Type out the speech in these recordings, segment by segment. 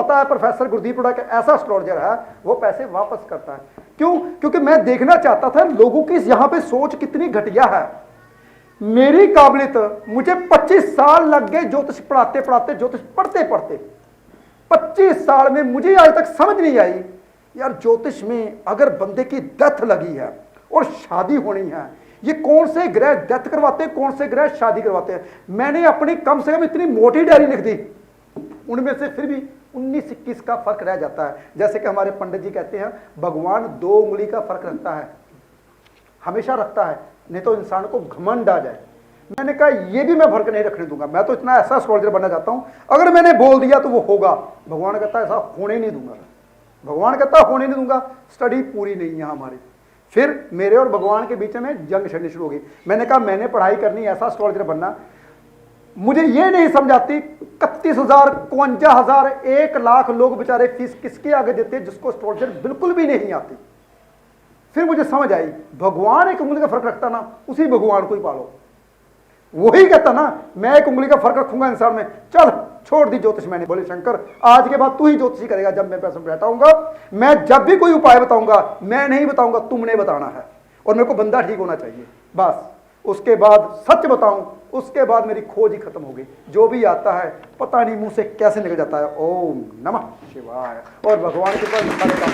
पता है प्रोफेसर गुरदीप हुड्डा का ऐसा एस्ट्रोलॉजर है, वो पैसे वापस करता है। क्यों? क्योंकि मैं देखना चाहता था लोगों की यहाँ पे सोच कितनी घटिया है। मेरी काबिलियत, मुझे 25 साल लग गए ज्योतिष पढ़ाते पढ़ाते, ज्योतिष पढ़ते पढ़ते 25 साल में मुझे आज तक समझ नहीं आई यार ज्योतिष में अगर बंदे की डेथ लगी है और शादी होनी है, ये कौन से ग्रह डेथ करवाते हैं, कौन से ग्रह शादी करवाते हैं। मैंने अपनी कम से कम इतनी मोटी डायरी लिख दी, उनमें से फिर भी 19-21 का फर्क रह जाता है। जैसे कि हमारे पंडित जी कहते हैं भगवान 2 उंगली का फर्क रखता है, हमेशा रखता है, नहीं तो इंसान को घमंड आ जाए। मैंने कहा ये भी मैं फर्क नहीं रखने दूंगा, मैं तो इतना ऐसा एस्ट्रोलॉजर बनना चाहता हूं, अगर मैंने बोल दिया तो वो होगा। भगवान कहता है ऐसा होने नहीं दूंगा, भगवान कहता होने नहीं दूंगा। स्टडी पूरी नहीं है हमारी। फिर मेरे और भगवान के बीच में जंग छिड़नी शुरू हो गई। मैंने कहा मैंने पढ़ाई करनी, ऐसा एस्ट्रोलॉजर बनना। मुझे ये नहीं समझ आती 31,000, 52,000, 1 लाख लोग बेचारे फीस किसके आगे देते हैं जिसको एस्ट्रोलॉजर बिल्कुल भी नहीं आती। फिर मुझे समझ आई भगवान एक उंगली का फर्क रखता ना, उसी भगवान को ही पालो। वही कहता ना मैं एक उंगली का फर्क रखूंगा इंसान में, चल छोड़ दी ज्योतिष। मैंने बोले शंकर आज के बाद तू ही ज्योतिषी करेगा। जब मैं पैसे बैठा हूंगा, मैं जब भी कोई उपाय बताऊंगा मैं नहीं बताऊंगा, तुमने बताना है और मेरे को बंदा ठीक होना चाहिए बस। उसके बाद सच बताऊं, उसके बाद मेरी खोज ही खत्म हो गई। जो भी आता है पता नहीं मुंह से कैसे निकल जाता है, ओम नमः शिवाय, और भगवान के पास सारे काम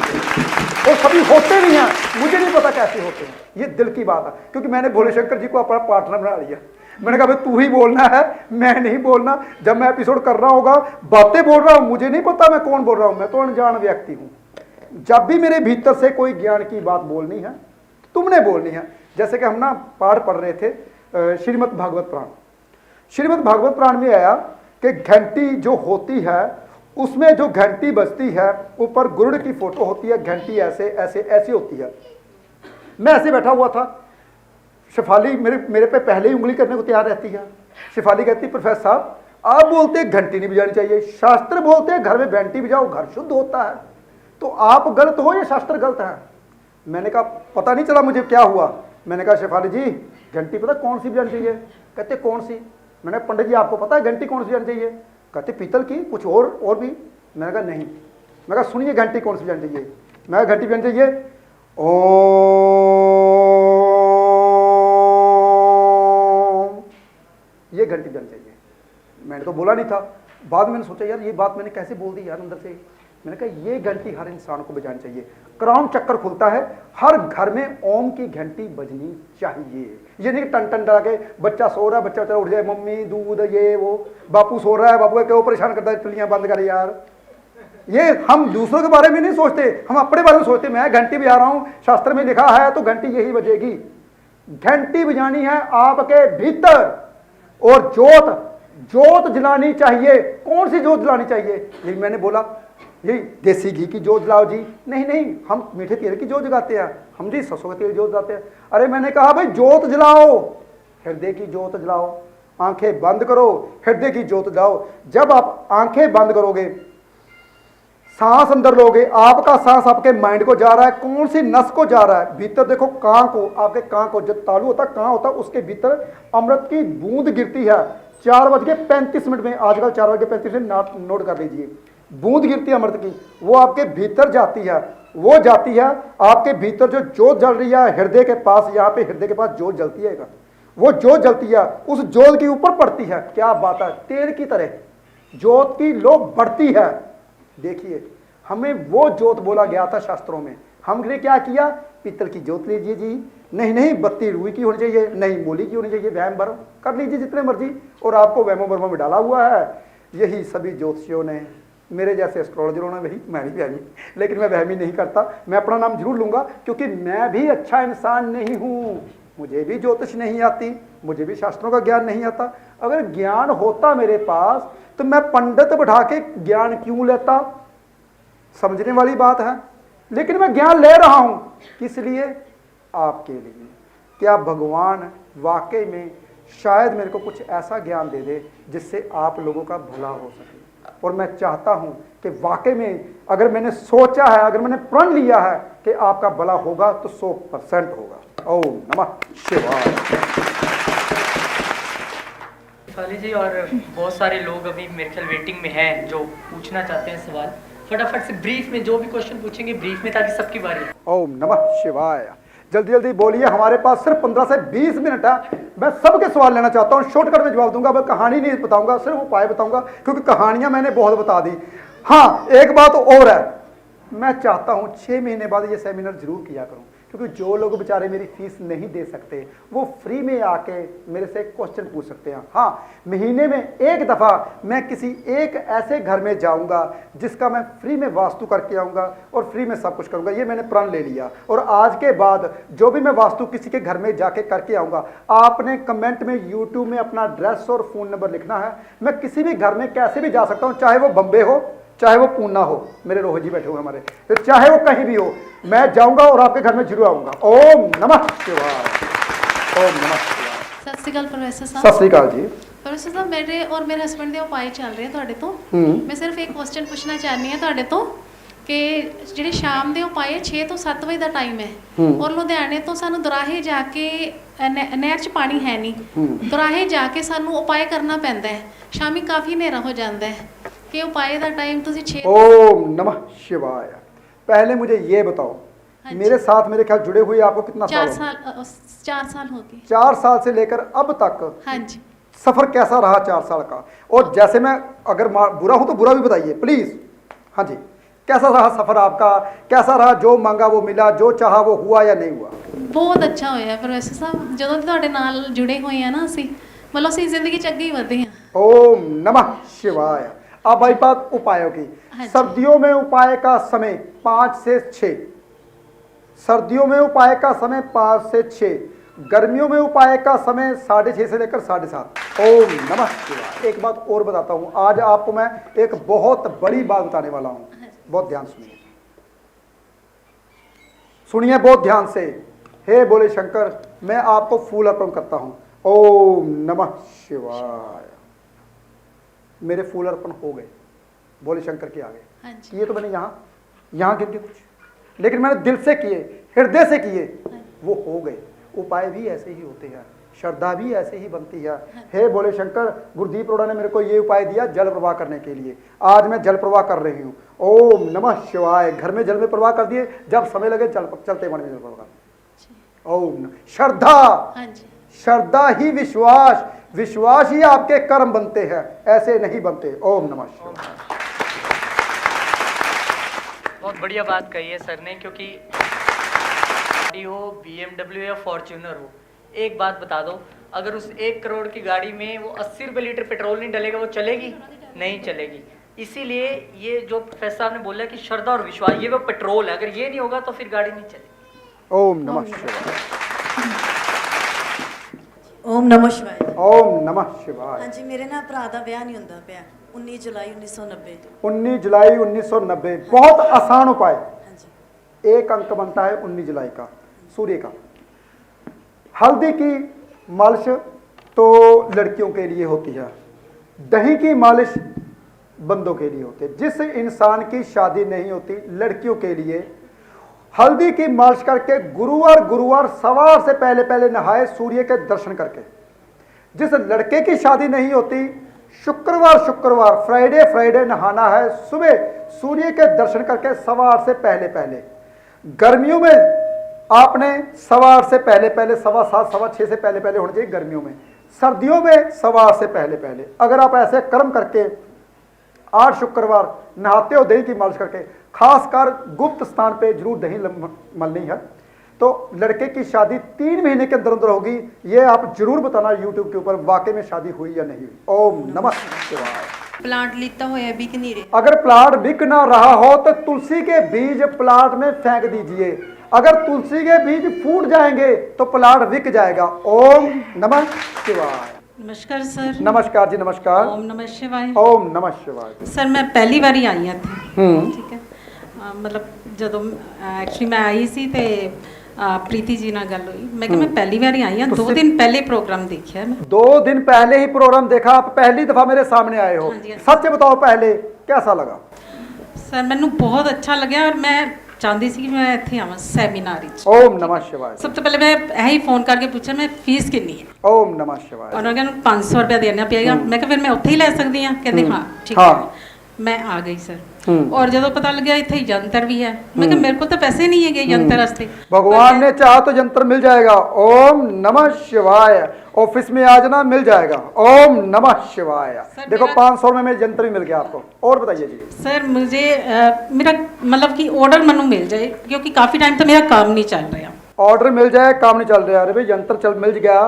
और सभी होते नहीं हैं, मुझे नहीं पता कैसे होते हैं। ये दिल की बात है, क्योंकि मैंने भोले शंकर जी को अपना पार्टनर बना लिया। मैंने कहा भाई तू ही बोलना है, मैं नहीं बोलना। जब मैं एपिसोड कर रहा होगा बातें बोल रहा हूं, मुझे नहीं पता मैं कौन बोल रहा हूं, मैं तो अनजान व्यक्ति हूं। जब भी मेरे भीतर से कोई ज्ञान की बात बोलनी है तुमने बोलनी है। जैसे कि हम ना पाठ पढ़ रहे थे श्रीमद् भागवत पुराण। श्रीमद् भागवत पुराण में आया कि घंटी जो होती है उसमें जो घंटी बजती है ऊपर गुरुड़ की फोटो होती है, घंटी ऐसे ऐसे ऐसी होती है। मैं ऐसे बैठा हुआ था, शेफाली मेरे पे पहले ही उंगली करने को तैयार रहती है। शेफाली कहती प्रोफेसर साहब आप बोलते हैं घंटी नहीं बजानी चाहिए, शास्त्र बोलते हैं घर में घंटी बजाओ घर शुद्ध होता है, तो आप गलत हो या शास्त्र गलत है। मैंने कहा पता नहीं चला मुझे क्या हुआ। मैंने कहा शेफाली जी घंटी पता कौन सी बजानी चाहिए? कहते कौन सी? मैंने कहा पंडित जी आपको पता है घंटी कौन सी बजानी चाहिए? कहते पीतल की, कुछ और भी? मैंने कहा नहीं। मैं कहा सुनिए घंटी कौन सी बजानी चाहिए? मैं घंटी बजानी चाहिए ओम, ये घंटी बजानी चाहिए। मैंने तो बोला नहीं था, बाद में मैंने सोचा यार ये बात मैंने कैसे बोल दी यार अंदर से। मैंने कहा ये घंटी हर इंसान को बजानी चाहिए, क्राउन चक्कर खुलता है, हर घर में ओम की घंटी बजनी चाहिए। ये नहीं टन टन डरा के बच्चा सो रहा है, बच्चा उठ जाए मम्मी दूध ये वो, बापू सो रहा है, बापू क्यों परेशान करता है, टुलियां बंद कर यार। ये हम दूसरों के बारे में नहीं सोचते, हम अपने बारे में सोचते। मैं घंटी बजा रहा हूं, शास्त्र में लिखा है तो घंटी यही बजेगी। घंटी बजानी है आपके भीतर, और जोत जलानी चाहिए। कौन सी जोत जलानी चाहिए? लेकिन मैंने बोला यही देसी घी की जोत जलाओ जी। नहीं हम मीठे तेल की जोत जलाते हैं, हम जी सरसों के तेल जोत जलाते हैं। अरे मैंने कहा भाई जोत जलाओ, हृदय की जोत जलाओ, आंखें बंद करो, हृदय की जोत जलाओ। जब आप आंखें बंद करोगे, सांस अंदर लोगे, आपका सांस आपके माइंड को जा रहा है, कौन सी नस को जा रहा है? भीतर देखो कान को, आपके कान को जब तालू होता है कान होता है, उसके भीतर अमृत की बूंद गिरती है 4:35 में। आजकल 4:35 नोट कर लीजिए। बूंद गिरती है अमृत की, वो आपके भीतर जाती है, वो जाती है आपके भीतर जो जोत जल रही है हृदय के पास, यहाँ पे हृदय के पास जोत जलती है, वो जोत जलती है, उस जोत के ऊपर पड़ती है। क्या बात है, तेल की तरह जोत की लो बढ़ती है। देखिए हमें वो जोत बोला गया था शास्त्रों में, हमने क्या किया? पीतल की जोत लीजिए जी, नहीं बत्ती रुई की होनी चाहिए, नहीं मूली की होनी चाहिए, वहम भरम कर लीजिए जितने मर्जी, और आपको वहमो भरमों में डाला हुआ है। यही सभी ज्योतिषियों ने, मेरे जैसे एस्ट्रोलॉजरों ने, वही मैं भी वहमी, लेकिन मैं वहमी नहीं करता, मैं अपना नाम जरूर लूंगा क्योंकि मैं भी अच्छा इंसान नहीं हूं, मुझे भी ज्योतिष नहीं आती, मुझे भी शास्त्रों का ज्ञान नहीं आता। अगर ज्ञान होता मेरे पास तो मैं पंडित बैठा के ज्ञान क्यों लेता? समझने वाली बात है। लेकिन मैं ज्ञान ले रहा हूं किस लिए? आपके लिए। क्या भगवान वाकई में शायद मेरे को कुछ ऐसा ज्ञान दे दे जिससे आप लोगों का भला हो सके। और मैं चाहता हूं कि वाकई में अगर मैंने सोचा है, अगर मैंने प्रण लिया है कि आपका भला होगा तो 100% होगा। ओम नमः शिवाय। फाली जी, और बहुत सारे लोग अभी मेरे ख्याल वेटिंग में हैं जो पूछना चाहते हैं सवाल। फटाफट से ब्रीफ में जो भी क्वेश्चन पूछेंगे ब्रीफ में, ताकि सबकी बारी है। ओम नमः शिवाय। जल्दी जल्दी बोलिए, हमारे पास सिर्फ 15 से 20 मिनट है। मैं सबके सवाल लेना चाहता हूँ, शॉर्टकट में जवाब दूंगा। मैं कहानी नहीं बताऊंगा, सिर्फ उपाय बताऊंगा, क्योंकि कहानियां मैंने बहुत बता दी। हाँ, एक बात और है, मैं चाहता हूँ 6 महीने बाद ये सेमिनार जरूर किया करूँ, क्योंकि जो लोग बेचारे मेरी फीस नहीं दे सकते वो फ्री में आके मेरे से क्वेश्चन पूछ सकते हैं। हाँ, महीने में एक दफ़ा मैं किसी एक ऐसे घर में जाऊंगा जिसका मैं फ्री में वास्तु करके आऊँगा और फ्री में सब कुछ करूँगा। ये मैंने प्रण ले लिया, और आज के बाद जो भी मैं वास्तु किसी के घर में जाके करके आऊँगा, आपने कमेंट में यूट्यूब में अपना एड्रेस और फ़ोन नंबर लिखना है। मैं किसी भी घर में कैसे भी जा सकता हूँ, चाहे वो बम्बे हो, चाहे वो पूना हो, मेरे रोह जी बैठे हुए हमारे, तो चाहे वो कहीं भी हो, मैं जाऊंगा और आपके घर में जरूर आऊंगा। ओम नमः शिवाय। ओम नमः शिवाय। सत श्री अकाल प्रोफेसर साहब। सत श्री अकाल जी। प्रोफेसर साहब, मेरे और मेरे हस्बैंड ਦੇ ਉਪਾਅ ਚੱਲ ਰਹੇ ਤੁਹਾਡੇ ਤੋਂ। ਮੈਂ ਸਿਰਫ ਇੱਕ ਕੁਐਸਚਨ ਪੁੱਛਣਾ ਚਾਹਨੀ ਹਾਂ ਤੁਹਾਡੇ ਤੋਂ ਕਿ ਜਿਹੜੇ ਸ਼ਾਮ ਦੇ ਉਪਾਅ 6 ਤੋਂ 7 ਵਜੇ ਦਾ ਟਾਈਮ ਹੈ, ਔਰ ਲੁਧਿਆਣੇ ਤੋਂ ਸਾਨੂੰ ਦੁਰਾਹੇ ਜਾ ਕੇ ਨਹਿਰ 'ਚ ਪਾਣੀ ਹੈ ਨਹੀਂ, ਦੁਰਾਹੇ ਜਾ ਕੇ ਸਾਨੂੰ ਉਪਾਅ ਕਰਨਾ ਪੈਂਦਾ ਹੈ। ਸ਼ਾਮੀ ਕਾਫੀ ਹਨੇਰਾ ਹੋ ਜਾਂਦਾ ਹੈ कि उपाय का टाइम तुझे 6। ओम नमः शिवाय। पहले मुझे ये बताओ, मेरे साथ मेरे ख्याल जुड़े हुए आपको कितना साल? 4 साल हो गए। 4 साल से लेकर अब तक हाँ जी। सफर कैसा रहा 4 साल का? और जैसे मैं अगर बुरा हूं तो बुरा भी बताइए प्लीज। हाँ जी, कैसा रहा सफर आपका? कैसा रहा? जो मांगा वो मिला, जो चाहा वो हुआ या नहीं हुआ? बहुत अच्छा होया प्रोफेसर साहब, ਜਦੋਂ ਤੁਹਾਡੇ ਨਾਲ जुड़े हुए हैं ना, ਅਸੀਂ मतलब ਅਸੀਂ ਜ਼ਿੰਦਗੀ ਚ ਅੱਗੇ ਹੀ ਵਧੇ ਹਾਂ। ओम नमः शिवाय। अब आई बात उपायों की। सर्दियों में उपाय का समय 5 से 6, सर्दियों में उपाय का समय 5 से 6, गर्मियों में उपाय का समय 6:30 से लेकर 7:30। ओम नमः शिवाय। एक बात और बताता हूं, आज आपको मैं एक बहुत बड़ी बात बताने वाला हूं, बहुत ध्यान सुनिए, सुनिए बहुत ध्यान से। हे बोले शंकर, मैं आपको फूल अर्पण करता हूं। ओम नमः शिवाय। मेरे फूल अर्पण हो गए बोले शंकर के आगे। हाँ जी। किए तो मैंने यहाँ गिन के कुछ, लेकिन मैंने दिल से किए, हृदय से किए, वो हो गए। उपाय भी ऐसे ही होते हैं, श्रद्धा भी ऐसे ही बनती है। हे बोले शंकर, गुरुदीप रोड़ा ने मेरे को ये उपाय दिया जल प्रवाह करने के लिए, आज मैं जल प्रवाह कर रही हूँ। ओम नमः शिवाय। घर में जल में प्रवाह कर दिए, जब समय लगे चलते पानी में जल प्रवाह। ओम श्रद्धा। हाँ जी। श्रद्धा ही विश्वास, विश्वास ही आपके कर्म बनते हैं, ऐसे नहीं बनते। ओम नमः शिवाय। बहुत बढ़िया बात कही है सर ने, क्योंकि गाड़ी हो, BMW या फॉर्च्यूनर हो, एक बात बता दो, अगर उस 1 करोड़ की गाड़ी में वो 80 रुपये लीटर पेट्रोल नहीं डलेगा, वो चलेगी? नहीं चलेगी। इसीलिए ये जो प्रोफेसर साहब ने बोला कि श्रद्धा और विश्वास, ये वो पेट्रोल है, अगर ये नहीं होगा तो फिर गाड़ी नहीं चलेगी। ओम नमः शिवाय। ओम नमः शिवाय। ओम नमः शिवाय। हाँ जी, मेरे ना भरा दा ब्याह नहीं होंदा पिया 19 जुलाई 1990। 19 जुलाई 1990। बहुत आसान उपाय। हाँ जी। एक अंक बनता है 19 जुलाई का, सूर्य का। हल्दी की मालिश तो लड़कियों के लिए होती है, दही की मालिश बंदों के लिए होती है। जिस इंसान की शादी नहीं होती, लड़कियों के लिए हल्दी की मालिश करके गुरुवार सवार से पहले नहाए, सूर्य के दर्शन करके। जिस लड़के की शादी नहीं होती, शुक्रवार फ्राइडे नहाना है, सुबह सूर्य के दर्शन करके सवार से पहले। गर्मियों में आपने सवार से पहले 7:15 7:06 से पहले होना चाहिए गर्मियों में। सर्दियों में सवार से पहले अगर आप ऐसे कर्म करके 8 शुक्रवार नहाते हो दही की मालिश करके, खासकर गुप्त स्थान पे जरूर दही मलनी है, तो लड़के की शादी 3 महीने के अंदर होगी। ये आप जरूर बताना यूट्यूब के ऊपर, वाकई में शादी हुई या नहीं हुई। ओम नमः शिवाय। प्लांट लीता होया बिक नहीं रहे, अगर प्लांट बिक ना रहा हो तो तुलसी के बीज प्लांट में फेंक दीजिए। अगर तुलसी के बीज फूट जाएंगे तो प्लांट बिक जाएगा। ओम नमः शिवाय। नमस्कार सर। नमस्कार जी, नमस्कार। ओम नमः शिवाय। ओम नमः शिवाय। सर मैं पहली बार ही आई थी, ठीक है, मतलब ਜਦੋਂ एक्चुअली मैं आई सी ते प्रीति जी ਨਾਲ ਗੱਲ ਹੋਈ, मैं कि मैं पहली बार ही आई हूँ, 2 दिन पहले प्रोग्राम देखा है मैं। 2 दिन पहले ही प्रोग्राम देखा, आप पहली दफा मेरे सामने आए हो। हाँ जी, हाँ जी। सच बताओ, पहले कैसा लगा? सर मैनू बहुत अच्छा लगा, और मैं ਚਾਹੁੰਦੀ ਸੀ ਕਿ ਮੈਂ ਇੱਥੇ ਆਵਾਂ ਸੈਮੀਨਾਰ ਵਿੱਚ। ओम नमः शिवाय। ਸਭ ਤੋਂ ਪਹਿਲੇ ਮੈਂ ਇਹੀ ਫੋਨ ਕਰਕੇ ਪੁੱਛਿਆ ਮੈਂ ਫੀਸ ਕਿੰਨੀ ਹੈ। ओम नमः शिवाय। ਉਹਨਾਂ ਕਹਿੰਦੇ 500 ਰੁਪਏ ਦੇਣਾ ਪਏਗਾ। ਮੈਂ ਕਿਹਾ ਫਿਰ ਮੈਂ ਉੱਥੇ ਹੀ ਲੈ ਸਕਦੀ ਹਾਂ? ਕਹਿੰਦੇ ਹਾਂ ਠੀਕ हाँ। ਹੈ। ਮੈਂ ਆ ਗਈ ਸਰ ਔਰ ਜਦੋਂ ਪਤਾ ਲੱਗਿਆ ਇੱਥੇ ਯੰਤਰ ਵੀ ਹੈ ਮੈਂ ਕਿਹਾ ਮੇਰੇ ਕੋਲ ਤਾਂ ਪੈਸੇ नहीं है यंत्र वास्ते। भगवान ने चाहा तो यंत्र मिल जाएगा। ओम नमः शिवाय। ऑफिस में आ जाना, मिल जाएगा। ओम नमः शिवाय। सर, देखो मेरा- 500 में यंत्र भी मिल गया आपको। और बताइए जी। सर मुझे मेरा मतलब कि ऑर्डर मनु मिल जाए क्योंकि काफ़ी टाइम तो मेरा काम नहीं चल रहा। ऑर्डर मिल जाए, काम नहीं चल रहा। अरे भाई यंत्र चल मिल गया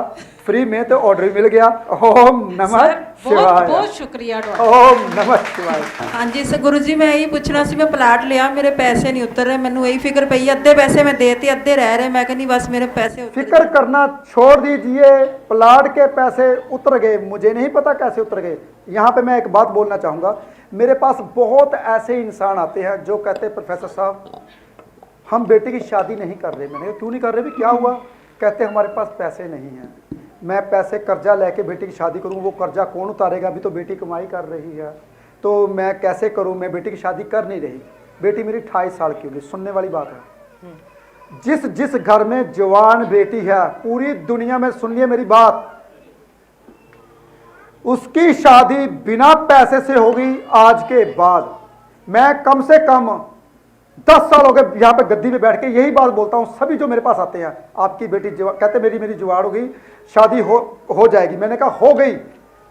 फ्री में तो ऑर्डर भी मिल गया। ओम नमः सर बहुत शिवाय। बहुत शुक्रिया डॉक्टर। ओम नमः शिवाय। ਹਾਂਜੀ ਸਰ ਗੁਰੂ ਜੀ ਮੈਂ ਇਹੀ ਪੁੱਛਣਾ ਸੀ, ਮੈਂ ਪਲਾਟ ਲਿਆ, ਮੇਰੇ ਪੈਸੇ ਨਹੀਂ ਉਤਰ ਰਹੇ, ਮੈਨੂੰ ਇਹੀ ਫਿਕਰ ਪਈ, ਅੱਧੇ ਪੈਸੇ ਮੈਂ ਦੇਤੇ, ਅੱਧੇ ਰਹਿ ਰਹੇ, ਮੈਂ ਕਹਿੰਦੀ ਬਸ ਮੇਰੇ पैसे उतर फिक्र करना छोड़ दीजिए, प्लाट के पैसे उतर गए, मुझे नहीं पता कैसे उतर गए। यहाँ पे मैं एक बात बोलना चाहूँगा, मेरे पास बहुत ऐसे इंसान आते हैं जो कहते हैं प्रोफेसर साहब हम बेटे की शादी नहीं कर रहे। मैंने कहा क्यों नहीं कर रहे भी, क्या हुआ? कहते हमारे पास पैसे नहीं हैं, मैं पैसे कर्जा लेके बेटी की शादी करूँ, वो कर्जा कौन उतारेगा? अभी तो बेटी कमाई कर रही है, तो मैं कैसे करूँ? मैं बेटी की शादी कर नहीं रही। बेटी मेरी 28 साल की होगी। सुनने वाली बात है, जिस जिस घर में जवान बेटी है पूरी दुनिया में, सुनिए मेरी बात, उसकी शादी बिना पैसे से होगी आज के बाद। मैं कम से कम 10 साल हो गए यहाँ पे गद्दी में बैठ के यही बात बोलता हूँ सभी जो मेरे पास आते हैं, आपकी बेटी कहते मेरी जुगाड़ हो गई, शादी हो जाएगी। मैंने कहा हो गई,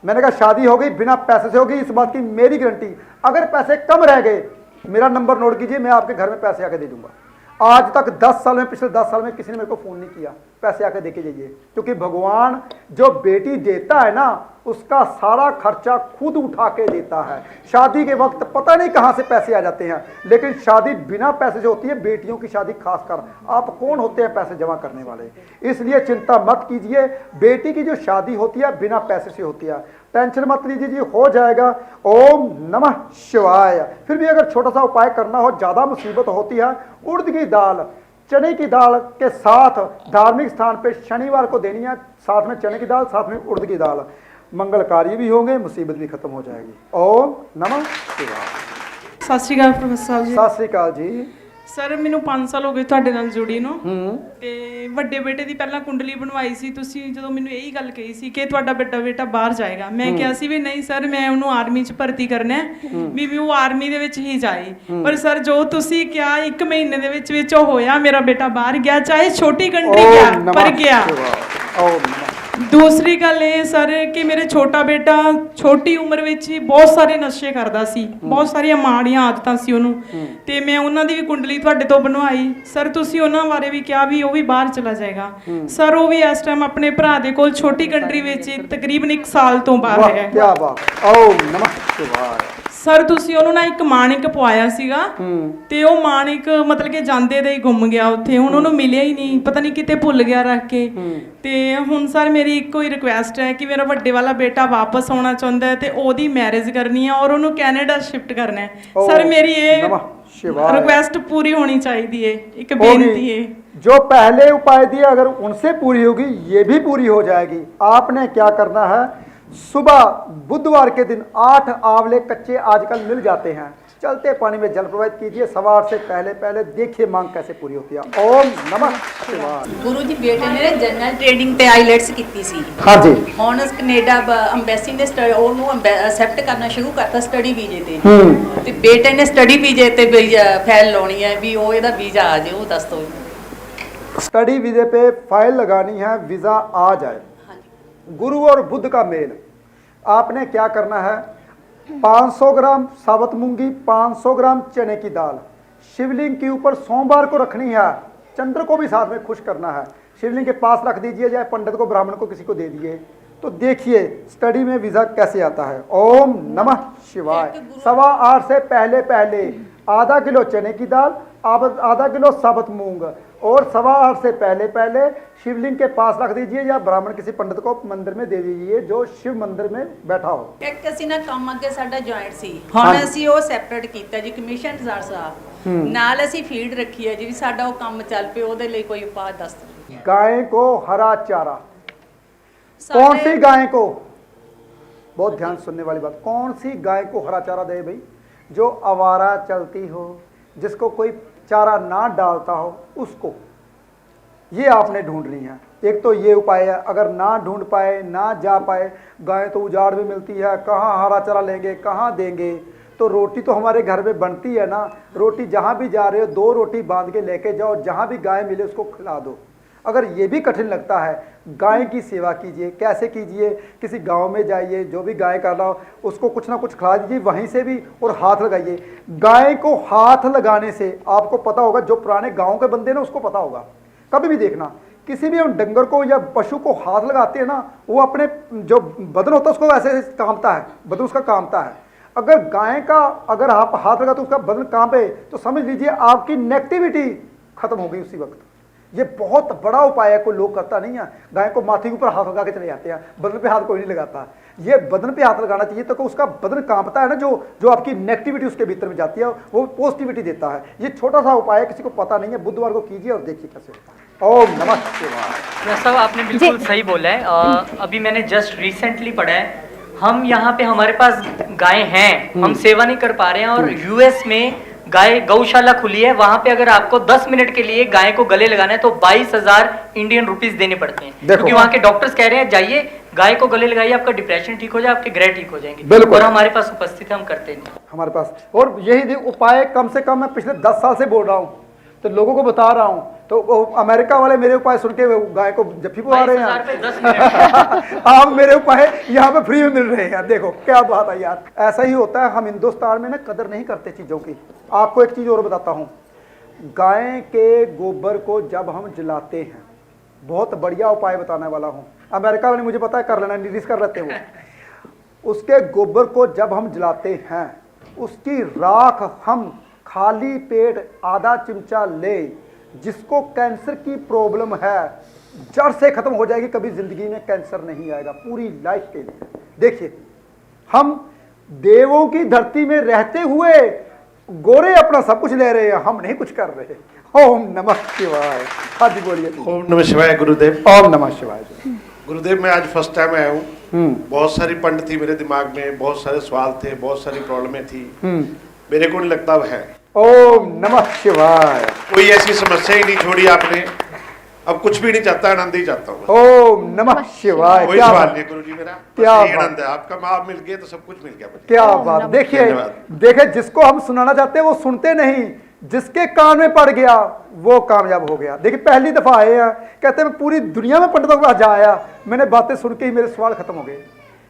मैंने कहा शादी हो गई, बिना पैसे से होगी, इस बात की मेरी गारंटी। अगर पैसे कम रह गए मेरा नंबर नोट कीजिए, मैं आपके घर में पैसे आके दे दूंगा। आज तक 10 साल में, पिछले 10 साल में किसी ने मेरे को फ़ोन नहीं किया, पैसे आके देके जाइए। क्योंकि भगवान जो बेटी देता है ना, उसका सारा खर्चा खुद उठा के देता है। शादी के वक्त पता नहीं कहाँ से पैसे आ जाते हैं, लेकिन शादी बिना पैसे से होती है, बेटियों की शादी खासकर। आप कौन होते हैं पैसे जमा करने वाले? इसलिए चिंता मत कीजिए, बेटी की जो शादी होती है बिना पैसे से होती है, टेंशन मत लीजिए जी, हो जाएगा। ओम नमः शिवाय। फिर भी अगर छोटा सा उपाय करना हो, ज़्यादा मुसीबत होती है, उड़द की दाल, चने की दाल के साथ धार्मिक स्थान पे शनिवार को देनी है, साथ में चने की दाल, साथ में उड़द की दाल, मंगल कार्य भी होंगे, मुसीबत भी खत्म हो जाएगी। ओम नमः शिवाय। ਸਤਿ ਸ਼੍ਰੀ ਅਕਾਲ ਪ੍ਰੋਫੈਸਰ ਸਾਹਿਬ ਜੀ। सत श्री अकाल जी। ਸਰ ਮੈਨੂੰ 5 ਸਾਲ ਹੋ ਗਏ ਤੁਹਾਡੇ ਨਾਲ ਜੁੜੀ ਨੂੰ ਤੇ ਵੱਡੇ ਬੇਟੇ ਦੀ ਪਹਿਲਾਂ ਕੁੰਡਲੀ ਬਣਵਾਈ ਸੀ ਤੁਸੀਂ, ਜਦੋਂ ਮੈਨੂੰ ਇਹੀ ਗੱਲ ਕਹੀ ਸੀ ਕਿ ਤੁਹਾਡਾ ਵੱਡਾ ਬੇਟਾ ਬਾਹਰ ਜਾਏਗਾ, ਮੈਂ ਕਿਹਾ ਸੀ ਵੀ ਨਹੀਂ ਸਰ ਮੈਂ ਉਹਨੂੰ ਆਰਮੀ 'ਚ ਭਰਤੀ ਕਰਨਾ ਹੈ ਵੀ ਉਹ ਆਰਮੀ ਦੇ ਵਿੱਚ ਹੀ ਜਾਏ। ਪਰ ਸਰ ਜੋ ਤੁਸੀਂ ਕਿਹਾ 1 ਮਹੀਨੇ ਦੇ ਵਿੱਚ ਉਹ ਹੋਇਆ, ਮੇਰਾ ਬੇਟਾ ਬਾਹਰ ਗਿਆ, ਚਾਹੇ ਛੋਟੀ ਕੰਟਰੀ ਗਿਆ ਪਰ ਗਿਆ। ओम नमः। ਦੂਸਰੀ ਗੱਲ ਇਹ ਸਰ ਕਿ ਮੇਰੇ ਛੋਟਾ ਬੇਟਾ ਛੋਟੀ ਉਮਰ ਵਿੱਚ ਹੀ ਬਹੁਤ ਸਾਰੇ ਨਸ਼ੇ ਕਰਦਾ ਸੀ, ਬਹੁਤ ਸਾਰੀਆਂ ਮਾੜੀਆਂ ਆਦਤਾਂ ਸੀ ਉਹਨੂੰ, ਤੇ ਮੈਂ ਉਹਨਾਂ ਦੀ ਵੀ ਕੁੰਡਲੀ ਤੁਹਾਡੇ ਤੋਂ ਬਣਵਾਈ। ਸਰ ਤੁਸੀਂ ਉਹਨਾਂ ਬਾਰੇ ਵੀ ਕਿਹਾ ਵੀ ਉਹ ਵੀ ਬਾਹਰ ਚਲਾ ਜਾਏਗਾ। ਸਰ ਉਹ ਵੀ ਇਸ ਟਾਈਮ ਆਪਣੇ ਭਰਾ ਦੇ ਕੋਲ ਛੋਟੀ ਕੰਟਰੀ ਵਿੱਚ ਤਕਰੀਬਨ 1 ਸਾਲ ਤੋਂ ਬਾਹਰ ਹੈ। क्या बात। ओम नमः शिवाय। ਸਰ ਤੁਸੀਂ ਉਹਨੂੰ ਨਾ ਇੱਕ ਮਾਣਿਕ ਪਵਾਇਆ ਸੀਗਾ ਤੇ ਉਹ ਮਾਣਿਕ ਮਤਲਬ ਕਿ ਜਾਂਦੇ ਦੇ ਹੀ ਗੁੰਮ ਗਿਆ ਉੱਥੇ, ਹੁਣ ਉਹਨੂੰ ਮਿਲਿਆ ਹੀ ਨਹੀਂ, ਪਤਾ ਨਹੀਂ ਕਿਤੇ ਭੁੱਲ ਗਿਆ ਰੱਖ ਕੇ। ਤੇ ਹੁਣ ਸਰ ਮੇਰੀ ਇੱਕੋ ਹੀ ਰਿਕੁਐਸਟ ਹੈ ਕਿ ਮੇਰਾ ਵੱਡੇ ਵਾਲਾ ਬੇਟਾ ਵਾਪਸ ਆਉਣਾ ਚਾਹੁੰਦਾ ਹੈ ਤੇ ਉਹਦੀ ਮੈਰਿਜ ਕਰਨੀ ਹੈ ਔਰ ਉਹਨੂੰ ਕੈਨੇਡਾ ਸ਼ਿਫਟ ਕਰਨਾ ਹੈ। ਸਰ ਮੇਰੀ ਇਹ नमः शिवाय। रिक्वेस्ट पूरी होनी चाहिए, एक बेनती है। जो पहले उपाय दिए अगर उनसे पूरी होगी, ये भी पूरी हो जाएगी। आपने क्या करना है, सुबह बुधवार के दिन 8 आंवले कच्चे आजकल मिल जाते हैं, चलते पानी में जल प्रवाहित कीजिए सवार से पहले पहले, देखिए मांग कैसे पूरी होती है। ओम नमः शिवाय। ਗੁਰੂ ਜੀ ਬੇਟੇ ਨੇ ਜਨਰਲ ਟ੍ਰੇਡਿੰਗ ਤੇ ਆਈਲੈਟਸ ਕੀਤੀ ਸੀ, हाँ जी। ਹੁਣ ਕੈਨੇਡਾ ਅੰਬੈਸੀ ਨੇ ਉਹਨੂੰ ਅਸੈਪਟ ਕਰਨਾ ਸ਼ੁਰੂ ਕਰਤਾ ਸਟੱਡੀ ਵੀਜ਼ੇ ਤੇ। ਤੇ ਬੇਟੇ ਨੇ ਸਟੱਡੀ ਵੀਜ਼ੇ ਤੇ ਫਾਈਲ ਲਾਉਣੀ ਹੈ ਵੀ ਉਹ ਇਹਦਾ ਵੀਜ਼ਾ ਆ ਜਾਏ, ਉਹ ਦੱਸ ਦਿਓ। स्टडी वीजे पे फाइल लगानी है, वीज़ा आ जाए। गुरु और बुध का मेल। आपने क्या करना है, 500 ग्राम साबुत मूंगी, 500 ग्राम चने की दाल शिवलिंग के ऊपर सोमवार को रखनी है, चंद्र को भी साथ में खुश करना है, शिवलिंग के पास रख दीजिए, या पंडित को ब्राह्मण को किसी को दे दिए। तो देखिए स्टडी में वीज़ा कैसे आता है। ओम नमः शिवाय। 8:15 से पहले पहले आधा किलो चने की दाल, आधा किलो साबुत मूंग और 8:15 से पहले पहले शिवलिंग के पास रख दीजिए, या ब्राह्मण किसी पंडित को मंदिर में दे दीजिए जो शिव मंदिर में बैठा हो। ਇੱਕ ਅਸੀਂ ਨਾ ਕੰਮ ਅੱਗੇ ਸਾਡਾ ਜੁਆਇੰਟ ਸੀ, ਹੁਣ ਅਸੀਂ ਉਹ ਸੈਪਰੇਟ ਕੀਤਾ ਜੀ, ਕਮਿਸ਼ਨ ਸਰ ਸਾਹਿਬ ਨਾਲ ਅਸੀਂ ਫੀਲਡ ਰੱਖੀ ਹੈ ਜੀ, ਵੀ ਸਾਡਾ ਉਹ ਕੰਮ ਚੱਲ ਪਏ, ਉਹਦੇ ਲਈ ਕੋਈ ਉਪਾਅ ਦੱਸ ਦਿਓ। गाय को हरा चारा। कौन सी गाय को, बहुत ध्यान सुनने वाली बात, कौन सी गाय को हरा चारा दे भाई? जो आवारा चलती हो, जिसको कोई चारा ना डालता हो उसको, ये आपने ढूंढनी है। एक तो ये उपाय है, अगर ना ढूंढ पाए, ना जा पाए, गाय तो उजाड़ में मिलती है, कहाँ हरा चारा लेंगे, कहाँ देंगे, तो रोटी तो हमारे घर में बनती है ना। रोटी जहाँ भी जा रहे हो 2 रोटी बांध के लेके जाओ, जहाँ भी गाय मिले उसको खिला दो। अगर ये भी कठिन लगता है, गाय की सेवा कीजिए। कैसे कीजिए? किसी गांव में जाइए, जो भी गाय कर रहा हो उसको कुछ ना कुछ खिला दीजिए वहीं से भी, और हाथ लगाइए। गाय को हाथ लगाने से आपको पता होगा, जो पुराने गाँव के बंदे ना उसको पता होगा, कभी भी देखना किसी भी हम डंगर को या पशु को हाथ लगाते हैं ना, वो अपने जो बदन होता है उसको ऐसे कांपता है, बदन उसका कांपता है। अगर गाय का अगर आप हाथ लगा तो उसका बदन कांपे, तो समझ लीजिए आपकी नेगेटिविटी खत्म हो गई उसी वक्त। ये बहुत बड़ा उपाय है, कोई लोग करता नहीं है। गाय को माथे के ऊपर हाथ लगा के चले जाते हैं, बदन पे हाथ कोई नहीं लगाता। ये बदन पे हाथ लगाना चाहिए, तो उसका बदन कांपता है ना, जो आपकी नेगेटिविटी उसके भीतर में जाती है वो पॉजिटिविटी देता है। ये छोटा सा उपाय है, किसी को पता नहीं है, बुधवार को कीजिए और देखिए कैसे होता है। ओम नमः शिवाय। साहब आपने बिल्कुल सही बोला है। अभी मैंने जस्ट रिसेंटली पढ़ा है, हम यहाँ पे हमारे पास गाय हैं, हम सेवा नहीं कर पा रहे हैं, और यूएस में गाय गौशाला खुली है, वहां पे अगर आपको 10 मिनट के लिए गाय को गले लगाना है तो 22,000 इंडियन रुपीस देने पड़ते हैं, क्योंकि वहाँ के डॉक्टर्स कह रहे हैं जाइए गाय को गले लगाइए, आपका डिप्रेशन ठीक हो जाए, आपके ग्रह ठीक हो जाएंगे। और हमारे पास उपस्थित है, हम करते नहीं हमारे पास। और यही उपाय कम से कम मैं पिछले 10 साल से बोल रहा हूँ, तो लोगों को बता रहा हूँ, तो अमेरिका वाले मेरे उपाय सुन के गाय को जफ्फी पवा रहे हैं। आप मेरे उपाय यहाँ पे फ्री में मिल रहे हैं, देखो क्या बात है यार। ऐसा ही होता है, हम हिंदुस्तान में ना कदर नहीं करते चीज़ों की। आपको एक चीज़ और बताता हूँ, गाय के गोबर को जब हम जलाते हैं, बहुत बढ़िया उपाय बताने वाला हूँ। अमेरिका वाले मुझे पता है कर लेना, रिलीज कर लेते हैं वो। उसके गोबर को जब हम जलाते हैं, उसकी राख हम खाली पेट आधा चिमचा ले, जिसको कैंसर की प्रॉब्लम है जड़ से खत्म हो जाएगी, कभी जिंदगी में कैंसर नहीं आएगा पूरी लाइफ के लिए। देखिए, हम देवों की धरती में रहते हुए गोरे अपना सब कुछ ले रहे हैं, हम नहीं कुछ कर रहे। ओम नमः शिवाय। हाँ जी बोलिए। ओम नमः शिवाय गुरुदेव। ओम नमः शिवाय। गुरुदेव मैं आज फर्स्ट टाइम आया हूँ, बहुत सारी पंड थी मेरे दिमाग में, बहुत सारे सवाल थे, बहुत सारी प्रॉब्लमें थी, मेरे को नहीं लगता वह है। ओम नमः शिवाय। कोई ऐसी समस्या ही नहीं छोड़ी आपने, अब कुछ भी नहीं चाहता, आनंद ही चाहता हूँ। ओम नमः शिवाय। कोई सवाल नहीं गुरुजी मेरा, क्या आनंद है आपका, माँ मिल गए तो सब कुछ मिल गया मुझे। क्या बात। देखिए जिसको हम सुनाना चाहते हैं वो सुनते नहीं, जिसके कान में पड़ गया वो कामयाब हो गया। देखिए पहली दफा आए हैं, कहते हैं मैं पूरी दुनिया में पंडितों के पास जा आया, मैंने बातें सुन के ही मेरे सवाल खत्म हो गए।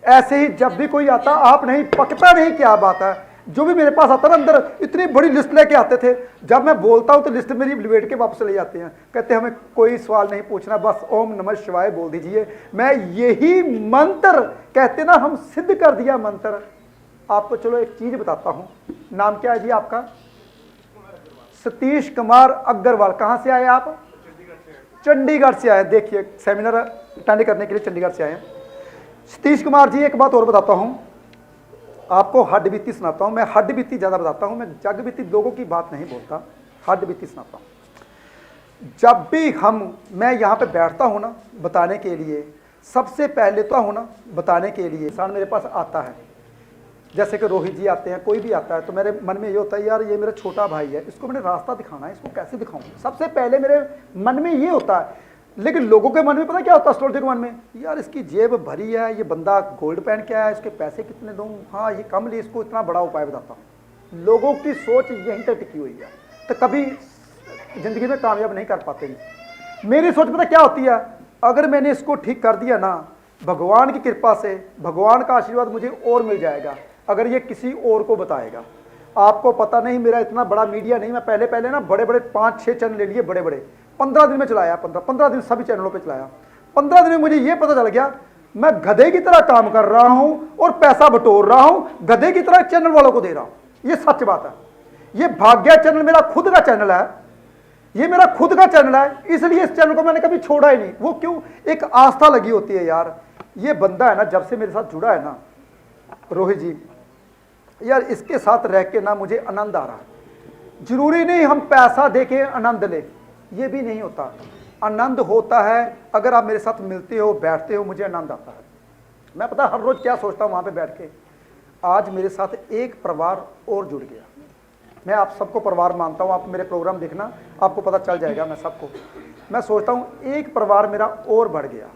ऐसे ही जब भी कोई आता, आप नहीं पकता नहीं क्या बात है। जो भी मेरे पास आता ना, अंदर इतनी बड़ी लिस्ट लेके आते थे, जब मैं बोलता हूँ तो लिस्ट मेरी लिवेट के वापस ले जाते हैं, कहते हैं हमें कोई सवाल नहीं पूछना, बस ओम नमः शिवाय बोल दीजिए। मैं यही मंत्र कहते ना, हम सिद्ध कर दिया मंत्र। आपको चलो एक चीज बताता हूँ। नाम क्या है जी आपका? सतीश कुमार अग्रवाल। कहाँ से आए आप? चंडीगढ़ से आए। देखिए सेमिनार अटेंड करने के लिए चंडीगढ़ से आए हैं सतीश कुमार जी। एक बात और बताता हूँ आपको, हड्ड बीती सुनाता हूँ। मैं हड्ड बीती ज़्यादा बताता हूँ, मैं जग बीती लोगों की बात नहीं बोलता, हड्ड बीती सुनाता हूँ। जब भी मैं यहाँ पे बैठता हूँ ना बताने के लिए, सबसे पहले तो हूँ ना बताने के लिए इंसान मेरे पास आता है, जैसे कि रोहित जी आते हैं, कोई भी आता है, तो मेरे मन में ये होता है यार ये मेरा छोटा भाई है, इसको मैंने रास्ता दिखाना है, इसको कैसे दिखाऊँ, सबसे पहले मेरे मन में ये होता है। लेकिन लोगों के मन में पता क्या होता है? एस्ट्रोलॉजर के मन में, यार इसकी जेब भरी है, ये बंदा गोल्ड पहन के आया है, इसके पैसे कितने दूँ, हाँ ये कम लिए, इसको इतना बड़ा उपाय बताता हूँ। लोगों की सोच यहीं तक टिकी हुई है, तो कभी जिंदगी में कामयाब नहीं कर पाते। मेरी सोच पता क्या होती है? अगर मैंने इसको ठीक कर दिया ना, भगवान की कृपा से, भगवान का आशीर्वाद मुझे और मिल जाएगा अगर ये किसी और को बताएगा। आपको पता नहीं, मेरा इतना बड़ा मीडिया नहीं, मैं पहले ना बड़े बड़े 5-6 चैनल ले लिए, बड़े बड़े 15 दिन में चलाया, 15 दिन सभी चैनलों पे चलाया। 15 दिन में मुझे ये पता चल गया मैं गधे की तरह काम कर रहा हूं और पैसा बटोर रहा हूं, गधे की तरह चैनल वालों को दे रहा हूं। ये सच बात है। ये भाग्य चैनल मेरा खुद का चैनल है, ये मेरा खुद का चैनल है, इसलिए इस चैनल को मैंने कभी छोड़ा ही नहीं। वो क्यों? एक आस्था लगी होती है यार। ये बंदा है ना, जब से मेरे साथ जुड़ा है ना रोहित जी, यार इसके साथ रह के ना मुझे आनंद आ रहा है। जरूरी नहीं हम पैसा दे के आनंद ले, ये भी नहीं होता। आनंद होता है अगर आप मेरे साथ मिलते हो, बैठते हो, मुझे आनंद आता है। मैं पता हर रोज क्या सोचता हूँ वहाँ पे बैठ के, आज मेरे साथ एक परिवार और जुड़ गया। मैं आप सबको परिवार मानता हूँ, आप मेरे प्रोग्राम देखना, आपको पता चल जाएगा। मैं सबको, मैं सोचता हूँ एक परिवार मेरा और बढ़ गया।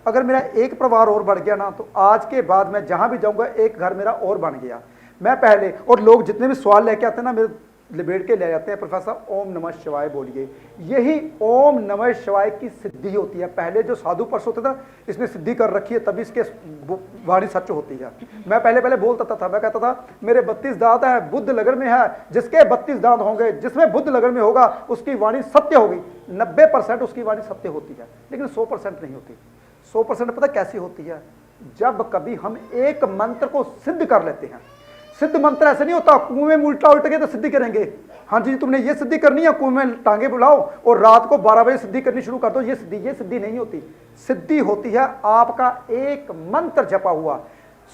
अगर मेरा एक परिवार और बढ़ गया ना, तो आज के बाद मैं जहाँ भी जाऊँगा एक घर मेरा और बन गया। मैं पहले, और लोग जितने भी सवाल लेके आते हैं ना, मेरे लिबेट के ले जाते हैं, प्रोफेसर ओम नमः शिवाय बोलिए। यही ओम नमः शिवाय की सिद्धि होती है। पहले जो साधु परस होते थे, इसने सिद्धि कर रखी है, तभी इसके वाणी सच होती है। मैं पहले बोलता था, मैं कहता था मेरे 32 दांत हैं, बुद्ध लगन में है, जिसके 32 दांत होंगे, जिसमें बुद्ध लगन में होगा, उसकी वाणी सत्य होगी। 90% उसकी वाणी सत्य होती है, लेकिन 100% नहीं होती। 100% पता कैसी होती है? जब कभी हम एक मंत्र को सिद्ध कर लेते हैं। सिद्ध मंत्र ऐसे नहीं होता कुएं में उल्टा उल्ट के तो सिद्धि करेंगे, हाँ जी तुमने ये सिद्धि करनी है, कुएं में टांगे बुलाओ और रात को 12 बजे सिद्धि करनी शुरू कर दो, ये सिद्धि नहीं होती। सिद्धि होती है आपका एक मंत्र जपा हुआ।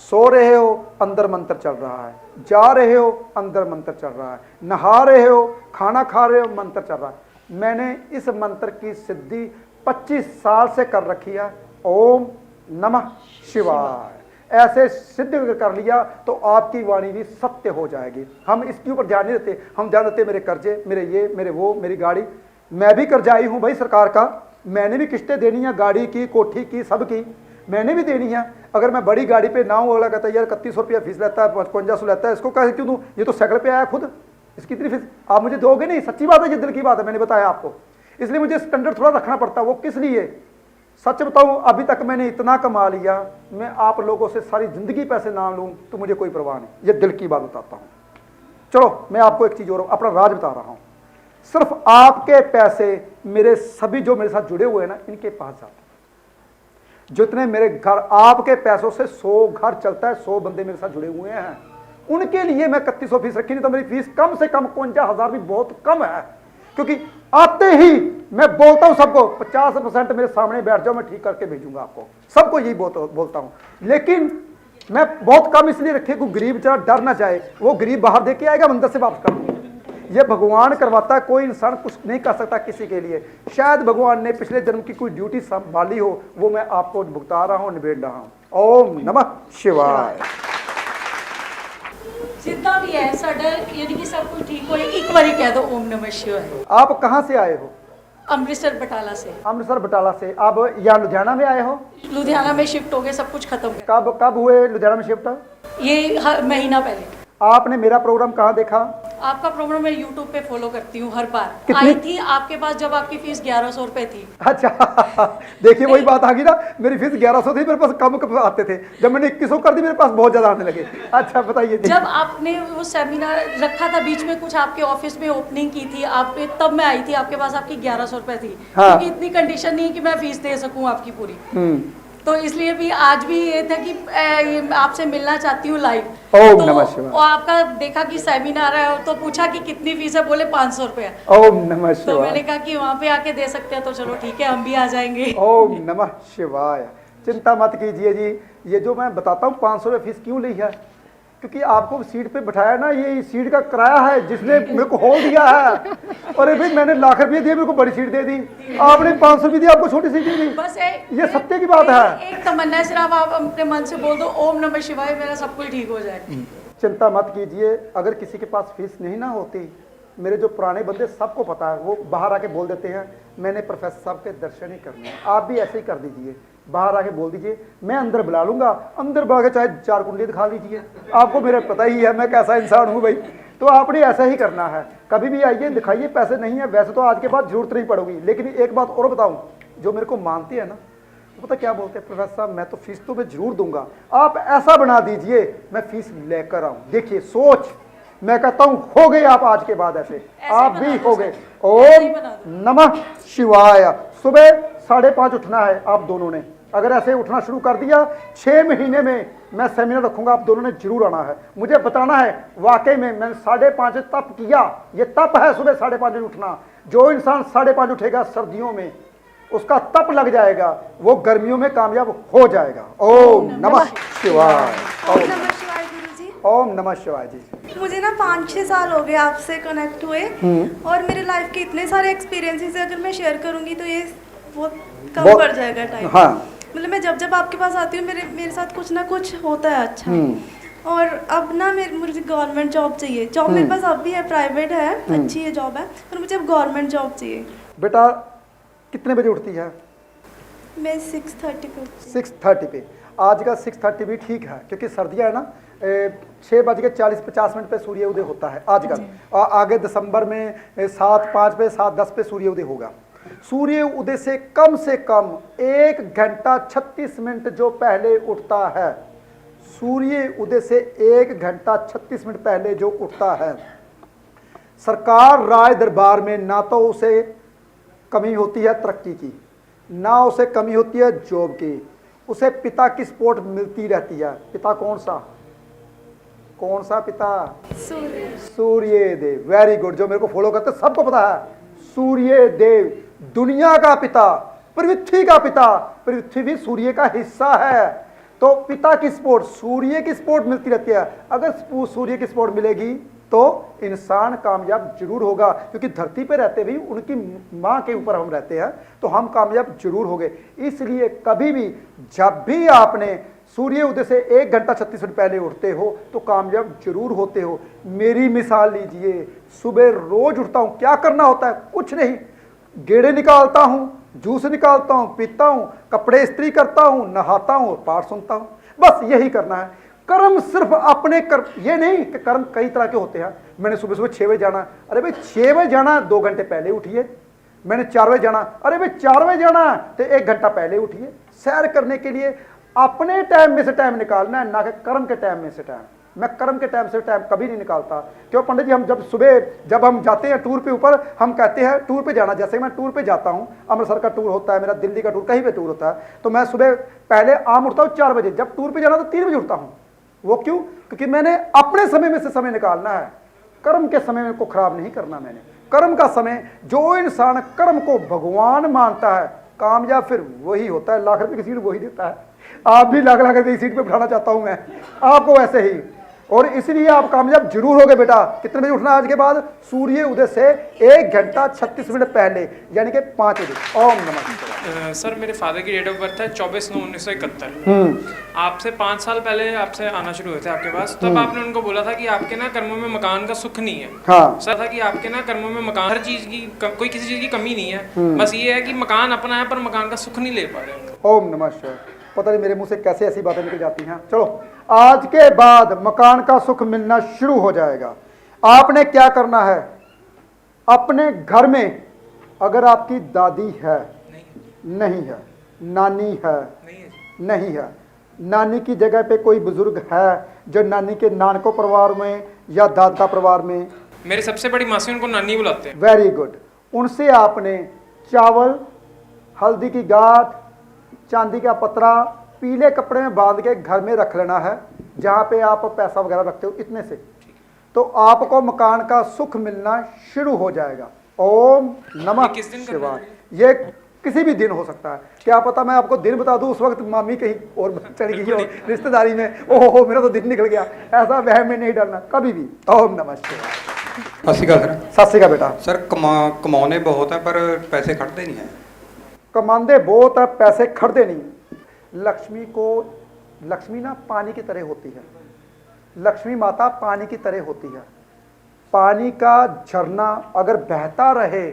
सो रहे हो, अंदर मंत्र चल रहा है, जा रहे हो, अंदर मंत्र चल रहा है, नहा रहे हो, खाना खा रहे हो, मंत्र चल रहा है। मैंने इस मंत्र की सिद्धि 25 साल से कर रखी है। ओम नमः शिवाय ऐसे सिद्ध कर लिया तो आपकी वाणी भी सत्य हो जाएगी। हम इसके ऊपर ध्यान नहीं देते, हम ध्यान देते मेरे कर्जे, मेरे ये, मेरे वो, मेरी गाड़ी। मैं भी कर्जाई हूँ भाई सरकार का, मैंने भी किस्तें देनी है, गाड़ी की, कोठी की, सब की मैंने भी देनी है। अगर मैं बड़ी गाड़ी पे ना हूँ, वाला कहता है यार 3100 रुपया फीस लेता है, 5500 लेता है, इसको कैसे क्यों दूँ, ये तो साइकिल पे आया खुद, इसकी इतनी फीस आप मुझे दोगे नहीं। सच्ची बात है, ये दिल की बात है, मैंने बताया आपको। इसलिए मुझे स्टैंडर्ड थोड़ा रखना पड़ता है। वो किस लिए? सच बताऊं, अभी तक मैंने इतना कमा लिया, मैं आप लोगों से सारी जिंदगी पैसे ना लूं तो मुझे कोई परवाह नहीं। ये दिल की बात बताता हूं। चलो मैं आपको एक चीज और अपना राज बता रहा हूं। सिर्फ आपके पैसे मेरे सभी जो मेरे साथ जुड़े हुए हैं ना, इनके पास जाते हैं। जितने मेरे घर, आपके पैसों से 100 घर चलता है, 100 बंदे मेरे साथ जुड़े हुए हैं, उनके लिए मैं 3100 फीस रखी, नहीं तो मेरी फीस कम से कम 51,000 भी बहुत कम है। क्योंकि आते ही मैं बोलता हूं सबको 50% मेरे सामने बैठ जाओ, मैं ठीक करके भेजूंगा आपको, सबको यही बोलता हूं। लेकिन मैं बहुत कम इसलिए रखे कोई गरीब जरा डर ना जाए, वो गरीब बाहर दे के आएगा, मंदिर से वापस कर दूंगा। ये भगवान करवाता है, कोई इंसान कुछ नहीं कर सकता किसी के लिए। शायद भगवान ने पिछले जन्म की कोई ड्यूटी संभाली हो, वो मैं आपको भुगता रहा हूं, निबेड़ रहा हूं। ओम नमः शिवाय। जितना भी है साडा, यानी कि सब कुछ ठीक हो, एक बार कह दो ओम नमः शिवाय। आप कहाँ से आए हो? अमृतसर बटाला से। अमृतसर बटाला से। अब यहाँ लुधियाना में आए हो? लुधियाना में शिफ्ट हो गए, सब कुछ खत्म। कब हुए लुधियाना में शिफ्ट? ये महीना पहले। आपने मेरा प्रोग्राम कहाँ देखा? आपका प्रोग्राम मैं YouTube पे फॉलो करती हूँ हर बार। आई थी आपके पास जब आपकी फीस 1100 रुपए थी। अच्छा देखिए वही बात आ गई ना, मेरी फीस 1100 थी, मेरे पास कम आते थे। जब मैंने 2100 कर दी, मेरे पास बहुत ज्यादा आने लगे। अच्छा बताइए। जब आपने वो सेमिनार रखा था बीच में, कुछ आपके ऑफिस में ओपनिंग की थी आपने, तब मैं आई थी आपके पास, आपकी 1100 रुपए थी। हाँ। क्योंकि इतनी कंडीशन नहीं कि मैं फीस दे सकूँ आपकी पूरी। तो इसलिए भी आज भी ये था कि आपसे मिलना चाहती हूँ लाइव। ओम नमः शिवाय। तो आपका देखा कि सेमिनार है, तो पूछा कि कितनी फीस है, बोले 500 रुपया। ओम नमः शिवाय। तो मैंने कहा कि वहाँ पे आके दे सकते हैं, तो चलो ठीक है हम भी आ जाएंगे। ओम नमः शिवाय। चिंता मत कीजिए जी, ये जो मैं बताता हूँ 500 रुपये फीस क्यों ली है, क्योंकि आपको सीट पे बिठाया ना, ये सीट का किराया है जिसने मेरे को होल दिया है। अरे भाई मैंने लाख रुपये दिए, मेरे को बड़ी सीट दे दी, आपने 500 रुपये दिया, आपको छोटी सीट दी दी। बस ये सत्य की बात है। एक तमन्ना है, सिर्फ आप अपने मन से बोल दो ओम नमः शिवाय, मेरा सब कुछ ठीक हो जाए। चिंता मत कीजिए। अगर किसी के पास फीस नहीं ना होती, मेरे जो पुराने बंदे सबको पता है, वो बाहर आके बोल देते हैं मैंने प्रोफेसर साहब के दर्शन ही करने हैं। आप भी ऐसे ही कर दीजिए, बाहर आके बोल दीजिए मैं अंदर बुला लूंगा, अंदर बुला के चाहे 4 कुंडली दिखा लीजिए, आपको मेरा पता ही है मैं कैसा इंसान हूँ भाई। तो आपने ऐसा ही करना है, कभी भी आइए दिखाइए। पैसे नहीं है वैसे तो आज के बाद जरूरत नहीं पड़ेगी, लेकिन एक बात और बताऊँ, जो मेरे को मानते हैं ना, पता क्या बोलते हैं, प्रोफेसर साहब मैं तो फीस तो मैं जरूर दूंगा, आप ऐसा बना दीजिए मैं फीस लेकर आऊँ। देखिए सोच, मैं कहता हूँ हो गए आप आज के बाद ऐसे आप भी हो गए। ओम नमः शिवाय। सुबह 5:30 उठना है आप दोनों ने, अगर ऐसे उठना शुरू कर दिया 6 महीने में मैं सेमिनार रखूंगा, आप दोनों ने जरूर आना है, मुझे बताना है वाकई में मैंने 5:30 तप किया। ये तप है सुबह 5:30 उठना। जो इंसान 5:30 उठेगा सर्दियों में उसका तप लग जाएगा, वो गर्मियों में कामयाब हो जाएगा। ओम नमः शिवाय। ओम नमः शिवाय गुरुजी। ओम नमः शिवाय जी। मुझे ना 5-6 साल हो गए आपसे कनेक्ट हुए, और मेरे लाइफ के इतने सारे एक्सपीरियंसेस अगर मैं शेयर करूंगी तो ये बहुत कम पड़ जाएगा टाइम। हाँ। मतलब मैं जब आपके पास आती हूँ मेरे साथ कुछ ना कुछ होता है अच्छा। और अब ना मुझे गवर्नमेंट जॉब चाहिए। जॉब मेरे पास अब भी है, प्राइवेट है, अच्छी है जॉब है, पर मुझे अब गवर्नमेंट जॉब चाहिए। बेटा कितने बजे उठती है? मैं 6:30 को। 6:30 पे। आज का 6:30 भी ठीक है क्योंकि सर्दियाँ है ना, 6:40-50 पे सूर्य उदय होता है आजकल। आगे दिसंबर में 7:05 पे 7:10 पे सूर्य उदय होगा। सूर्य उदय से कम 1 घंटा 36 मिनट जो पहले उठता है, सूर्य उदय से 1 घंटा 36 मिनट पहले जो उठता है, सरकार राय दरबार में ना तो उसे कमी होती है तरक्की की, ना उसे कमी होती है जॉब की, उसे पिता की सपोर्ट मिलती रहती है। पिता कौन सा पिता? सूर्य देव। Very good. जो मेरे को फॉलो करते सबको पता है, सूर्य देव दुनिया का पिता, पृथ्वी का पिता। पृथ्वी भी सूर्य का हिस्सा है, तो पिता की सपोर्ट, सूर्य की सपोर्ट मिलती रहती है। अगर सूर्य की सपोर्ट मिलेगी तो इंसान कामयाब जरूर होगा, क्योंकि धरती पे रहते भी उनकी माँ के ऊपर हम रहते हैं, तो हम कामयाब जरूर होंगे। इसलिए कभी भी जब भी आपने सूर्य उदय से 1 घंटा 36 मिनट पहले उठते हो तो कामयाब जरूर होते हो। मेरी मिसाल लीजिए, सुबह रोज उठता हूँ, क्या करना होता है? कुछ नहीं, गेड़े निकालता हूँ, जूस निकालता हूँ, पीता हूँ, कपड़े इस्त्री करता हूँ, नहाता हूँ और पाठ सुनता हूँ। बस यही करना है। कर्म सिर्फ अपने ये नहीं कि कर्म कई तरह के होते हैं। मैंने सुबह 6 बजे जाना, अरे भाई 6 बजे जाना, 2 घंटे पहले उठिए। मैंने 4 बजे जाना, अरे भाई 4 बजे जाना तो 1 घंटा पहले उठिए। सैर करने के लिए अपने टाइम में से टाइम निकालना है, ना कि कर्म के टाइम में से टाइम। मैं कर्म के टाइम से टाइम कभी नहीं निकालता। क्यों पंडित जी, हम जब हम जाते हैं टूर पे ऊपर, हम कहते हैं टूर पे जाना। जैसे मैं टूर पे जाता हूँ, अमृतसर का टूर होता है मेरा, दिल्ली का टूर, कहीं पे टूर होता है, तो मैं सुबह पहले आम उठता हूँ 4 बजे। जब टूर पे जाना तो 3 बजे उठता हूँ। वो क्यों? क्योंकि मैंने अपने समय में से समय निकालना है, कर्म के समय को खराब नहीं करना। मैंने कर्म का समय, जो इंसान कर्म को भगवान मानता है, कामयाब फिर वही होता है। लाख रुपए की सीट वही देता है। आप भी लाख रुपए की सीट पे बिठाना चाहता हूं मैं आपको वैसे ही, और इसलिए आप कामयाब जरूर होगे। बेटा कितने बजे उठना आज के बाद? सूर्य उदय से 1 घंटा 36 मिनट पहले, यानी कि 5 बजे। ओम नमः शिवाय। सर मेरे फादर की डेट ऑफ बर्थ है 24/9/1971। आपसे 5 साल पहले आपसे आना शुरू हुए थे आपके पास, तब आपने उनको बोला था कि आपके ना कर्मों में मकान का सुख नहीं है। हाँ। सर था कि आपके ना कर्मों में मकान, हर चीज की कोई किसी चीज की कमी नहीं है, बस ये है कि मकान अपना है पर मकान का सुख नहीं ले पा रहे। ओम नमः शिवाय। पता नहीं मेरे मुंह से कैसे ऐसी बातें निकल जाती हैं। चलो, आज के बाद मकान का सुख मिलना शुरू हो जाएगा। आपने क्या करना है? अपने घर में अगर आपकी दादी है, नहीं है, नानी है, नहीं है, नानी की जगह पे कोई बुजुर्ग है जो नानी के नानको परिवार में या दादा परिवार में, मेरी सबसे बड़ी मासी उनको नानी बुलाते हैं। Very good. उनसे आपने चावल, हल्दी की गांठ, चांदी का पतरा पीले कपड़े में बांध के घर में रख लेना है, जहाँ पे आप पैसा वगैरह रखते हो। इतने से तो आपको मकान का सुख मिलना शुरू हो जाएगा। ओम नमः शिवाय। ये किसी भी दिन हो सकता है, क्या पता मैं आपको दिन बता दूं, उस वक्त मामी कहीं और चली गई हो रिश्तेदारी में, ओहो मेरा तो दिन निकल गया। ऐसा वहम में नहीं डालना कभी भी। ओम नमः शिवाय। सत श्री अकाल सर। सत श्री अकाल बेटा। सर कमाने बहुत है पर पैसे खटते नहीं है। कमांदे बहुत है, पैसे खटते नहीं। लक्ष्मी ना पानी की तरह होती है। लक्ष्मी माता पानी की तरह होती है। पानी का झरना अगर बहता रहे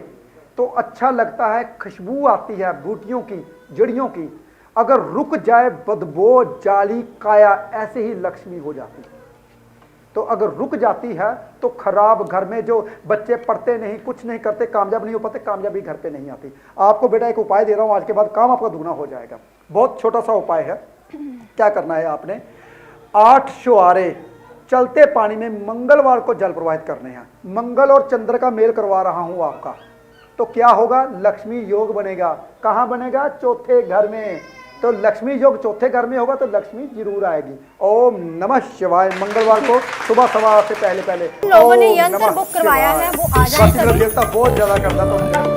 तो अच्छा लगता है, खुशबू आती है बूटियों की, जड़ियों की। अगर रुक जाए बदबू, जाली, काया, ऐसे ही लक्ष्मी हो जाती है। तो अगर रुक जाती है तो खराब, घर में जो बच्चे पढ़ते नहीं, कुछ नहीं करते, कामयाब नहीं हो पाते, कामयाबी घर पे नहीं आती। आपको बेटा एक उपाय दे रहा हूं, आज के बाद काम आपका दुगना हो जाएगा। बहुत छोटा सा उपाय है। क्या करना है आपने? 8 शुआरे चलते पानी में मंगलवार को जल प्रवाहित करने हैं। मंगल और चंद्र का मेल करवा रहा हूं आपका, तो क्या होगा? लक्ष्मी योग बनेगा। कहां बनेगा? चौथे घर में। तो लक्ष्मी योग चौथे घर में होगा तो लक्ष्मी जरूर आएगी। ओम नमः शिवाय। मंगलवार को सुबह सवा से पहले लोगों ने यंत्र बुक करवाया है, वो आ जाए। बहुत ज्यादा करता तो